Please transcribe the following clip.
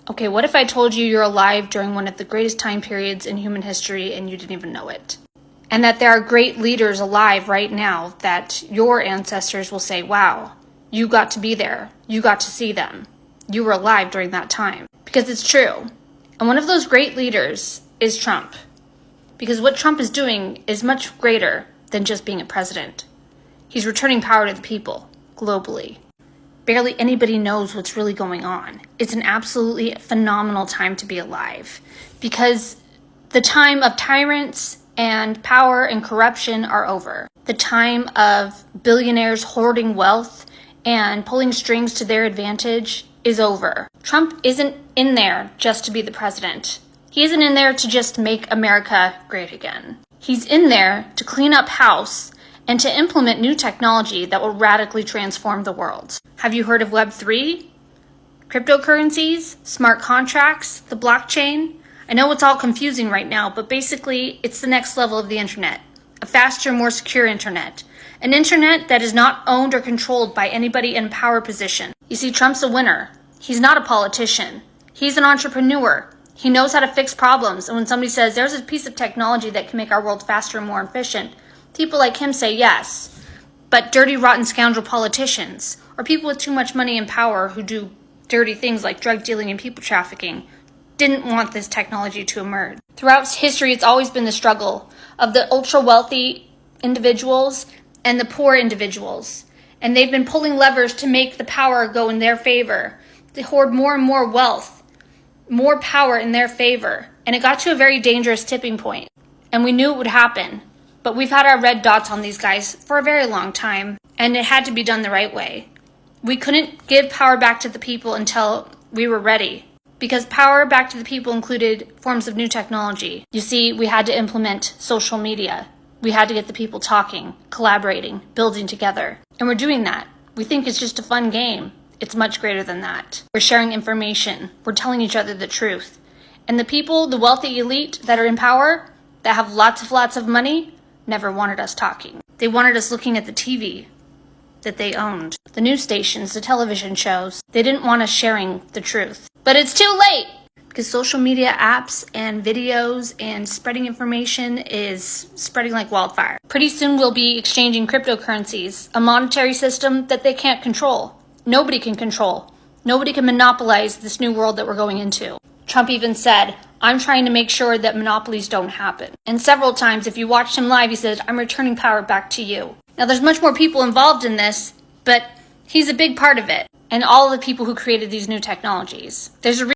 Okay, what if I told you you're alive during one of the greatest time periods in human history and you didn't even know it? And that there are great leaders alive right now that your ancestors will say, wow, you got to be there. You got to see them. You were alive during that time. Because it's true. And one of those great leaders is Trump. Because what Trump is doing is much greater than just being a president. He's returning power to the people globally. Barely anybody knows what's really going on. It's an absolutely phenomenal time to be alive because the time of tyrants and power and corruption are over. The time of billionaires hoarding wealth and pulling strings to their advantage is over. Trump isn't in there just to be the president. He isn't in there to just make America great again. He's in there to clean up house and to implement new technology that will radically transform the world. Have you heard of Web3? Cryptocurrencies? Smart contracts? The blockchain? I know it's all confusing right now, but basically it's the next level of the internet. A faster, more secure internet. An internet that is not owned or controlled by anybody in a power position. You see, Trump's a winner. He's not a politician. He's an entrepreneur. He knows how to fix problems, and when somebody says there's a piece of technology that can make our world faster and more efficient, people like him say yes. But dirty, rotten scoundrel politicians, or people with too much money and power who do dirty things like drug dealing and people trafficking, didn't want this technology to emerge. Throughout history, it's always been the struggle of the ultra-wealthy individuals and the poor individuals. And they've been pulling levers to make the power go in their favor. They hoard more and more wealth, more power in their favor. And it got to a very dangerous tipping point. And we knew it would happen. But we've had our red dots on these guys for a very long time, and it had to be done the right way. We couldn't give power back to the people until we were ready, because power back to the people included forms of new technology. You see, we had to implement social media. We had to get the people talking, collaborating, building together. And we're doing that. We think it's just a fun game. It's much greater than that. We're sharing information. We're telling each other the truth. And the people, the wealthy elite that are in power, that have lots of money, never wanted us talking. They wanted us looking at the TV that they owned, the news stations, the television shows. They didn't want us sharing the truth. But it's too late because social media apps and videos and spreading information is spreading like wildfire. Pretty soon we'll be exchanging cryptocurrencies, a monetary system that they can't control. Nobody can control. Nobody can monopolize this new world that we're going into. Trump even said, I'm trying to make sure that monopolies don't happen. And several times, if you watched him live, he said, I'm returning power back to you. Now, there's much more people involved in this, but he's a big part of it. And all of the people who created these new technologies. There's a